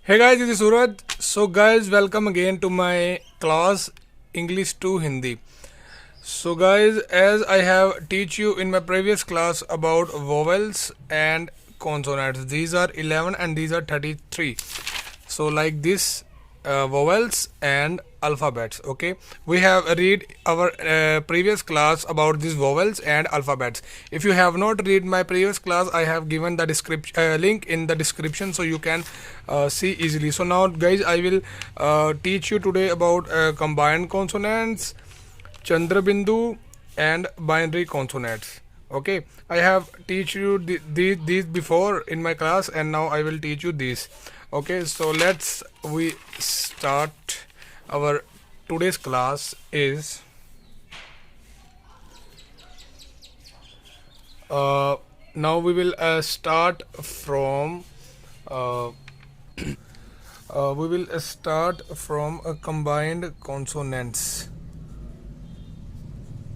Hey guys, this is Suraj. So guys, welcome again to my class English to Hindi. So guys, as I have teach you in my previous class about vowels and consonants. These are 11 and these are 33. So like this vowels and alphabets. Okay, we have read our previous class about these vowels and alphabets. If you have not read my previous class, I have given the description link in the description, so you can see easily. So now guys, I will teach you today about combined consonants, Chandrabindu, and binary consonants. Okay, I have teach you these before in my class, and now I will teach you these. Okay, so let's we start. Our today's class is now we will start from uh, combined consonants.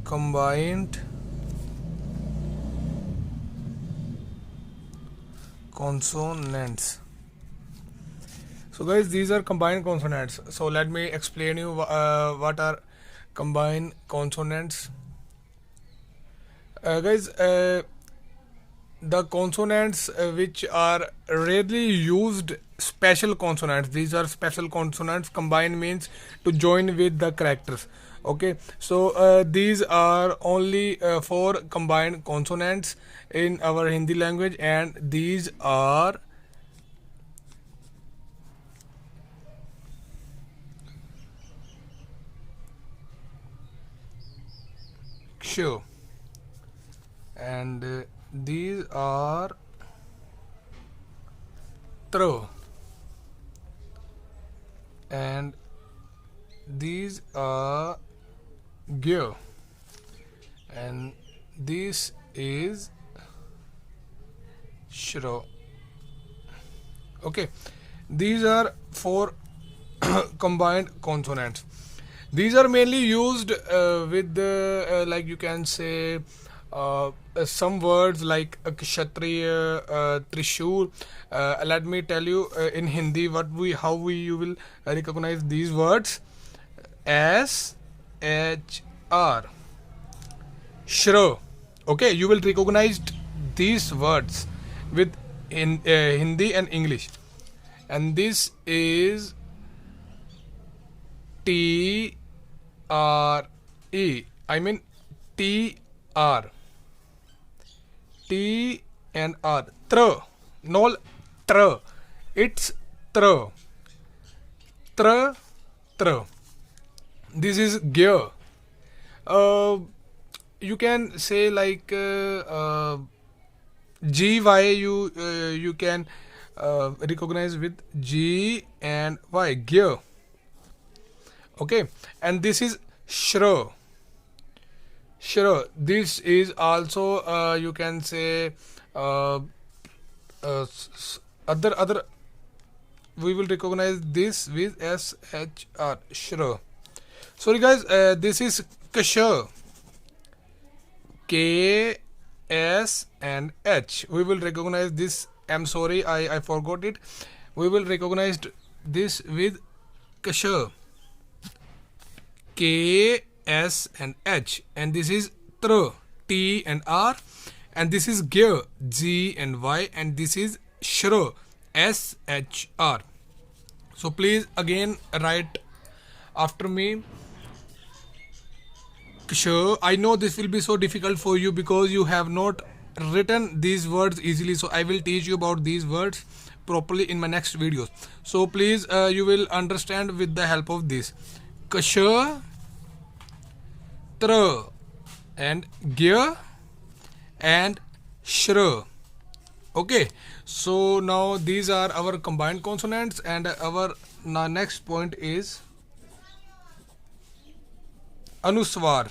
Combined consonants. So guys, these are combined consonants. So let me explain you what are combined consonants. Guys, the consonants which are rarely used, special consonants. These are special consonants. Combine means to join with the characters. Okay, so these are only four combined consonants in our Hindi language, and these are kshu, and these are tro, and these are gyo, and this is shro. Okay, these are four combined consonants. These are mainly used with like you can say some words like kshatriya, trishul. Let me tell you in Hindi how we you will recognize these words. S H R, shro. Okay, you will recognize these words with in Hindi and English. And this is T R E. I mean T R. T and R. Tr. No tr. It's tr. Tr. Tr. This is gear. You can say like G Y. You can recognize with G and Y. Gear. Okay, and this is shro. Shro. This is also you can say other. We will recognize this with S H R. Shro. Sorry guys, this is ksha. K S and H. We will recognize this. I'm sorry, I forgot it. We will recognize this with ksha. K S and H, and this is tr, T and R, and this is gear, G and Y, and this is shro, S H R. So please again write after me. Sure, I know this will be so difficult for you because you have not written these words easily. So I will teach you about these words properly in my next videos. So please, you will understand with the help of this. Ksha, tr, and gear, and shra. Okay, so now these are our combined consonants, and our next point is anuswar.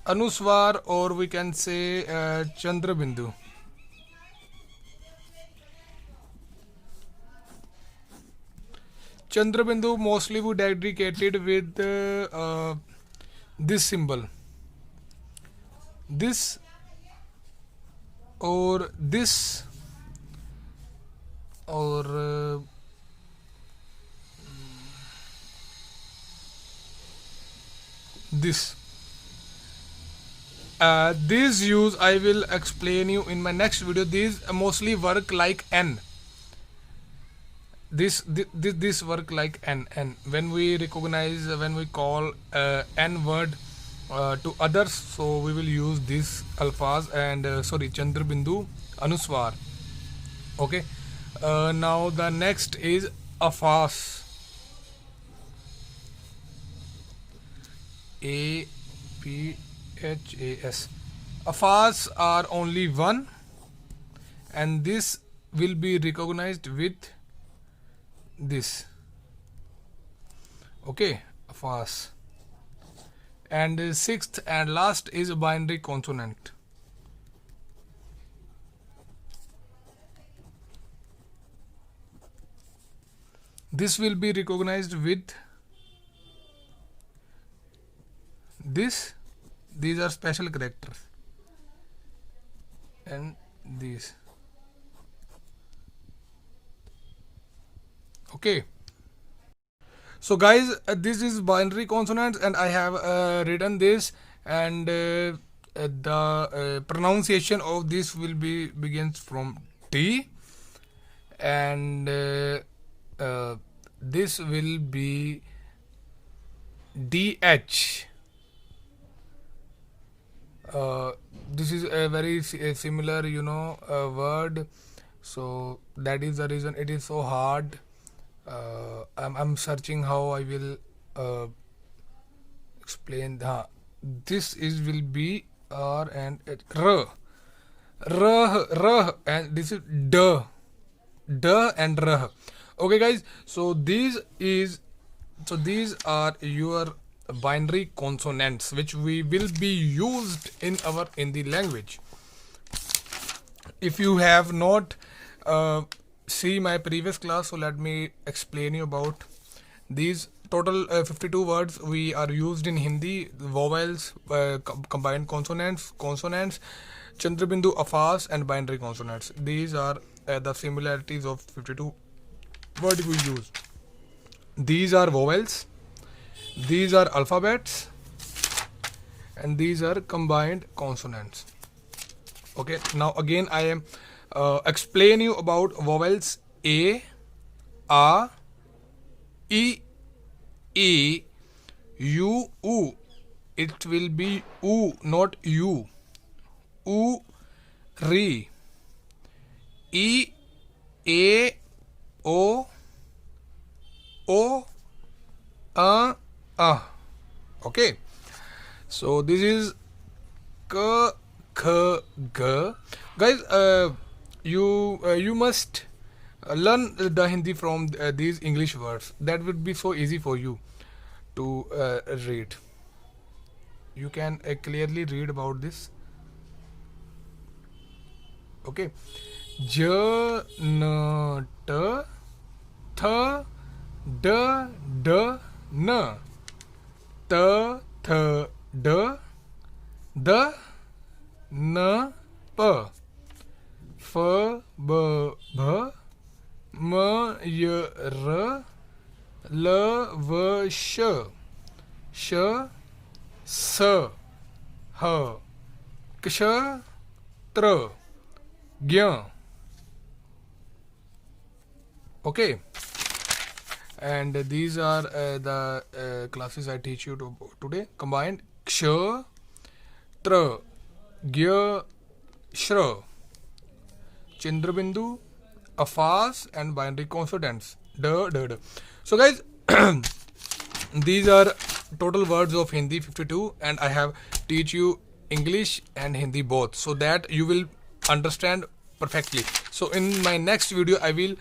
Anuswar, or we can say Chandrabindu. Chandrabindu mostly would dedicated with this symbol. This or this or this. These use I will explain you in my next video. These mostly work like n. This work like n when we recognize, when we call n word to others, so we will use this alfaz and sorry, Chandra Bindu Anuswar. Okay. Now the next is afas. APHAS. Afas are only one, and this will be recognized with this. Okay, afas. And sixth and last is binary consonant. This will be recognized with this. These are special characters, and these. Okay. So guys, this is binary consonants, and I have written this, and the pronunciation of this will be begins from T, and this will be DH. This is a very similar, word. So that is the reason it is so hard. I'm searching how I will explain. This is will be R and R, and this is D and R. Okay, guys. So these are your binary consonants which we will be used in our Hindi language. If you have not see my previous class, so let me explain you about these total 52 words we are used in Hindi: vowels, combined consonants, Chandrabindu, afas, and binary consonants. These are the similarities of 52 words we use. These are vowels, these are alphabets, and these are combined consonants. Okay, now again I am explain you about vowels: a, e, u, u. It will be u, not u. U, re, e, a, o, okay. So this is k, kh, g. Guys, you must learn the Hindi from these English words. That would be so easy for you to read. You can clearly read about this. Okay. J, n, t, th, d, n, t, th, d, n, p, f, b, bh, m, y, r, l, v, sh, s, h, ksh, tr, gya. Okay, and these are the classes I teach you today. Combined: ksha, tra, gya, shra, Chandrabindu, afas, and binary consonants. D. So guys, these are total words of Hindi 52, and I have teach you English and Hindi both, so that you will understand perfectly. So in my next video I will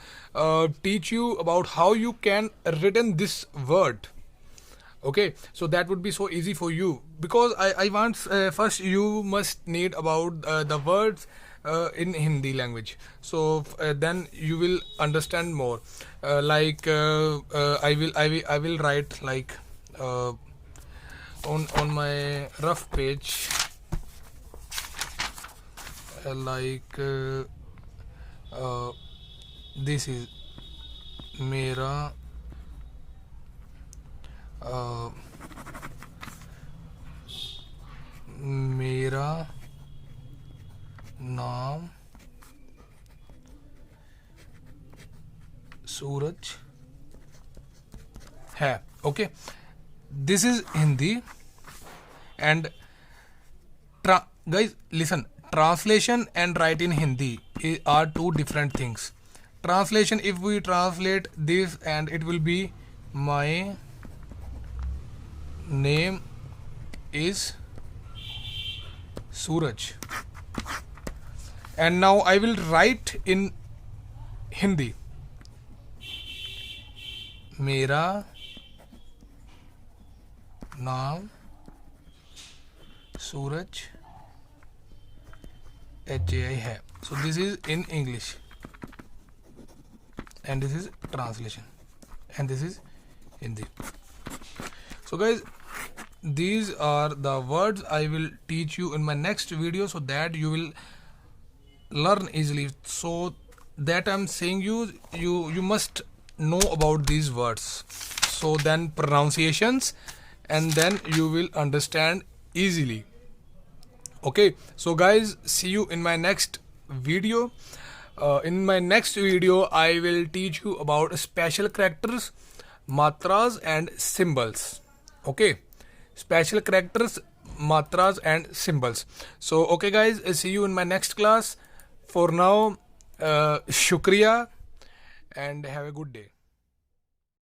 teach you about how you can written this word. Okay, so that would be so easy for you, because I want first you must need about the words in Hindi language, so then you will understand more. Like I will write like on my rough page, like this is मेरा मेरा नाम सूरज है. Okay, this is Hindi. And guys, listen, translation and write in Hindi are two different things. Translation, if we translate this, and it will be my name is Suraj. And now I will write in Hindi. मेरा नाम सूरज HAI है. So this is in English, and this is translation, and this is Hindi. So guys, these are the words I will teach you in my next video, so that you will learn easily. So that I'm saying you must know about these words, so then pronunciations, and then you will understand easily. Okay, so guys, see you in my next video. In my next video I will teach you about special characters, matras and symbols. Okay, special characters, matras and symbols. So okay guys, see you in my next class. For now, shukriya and have a good day.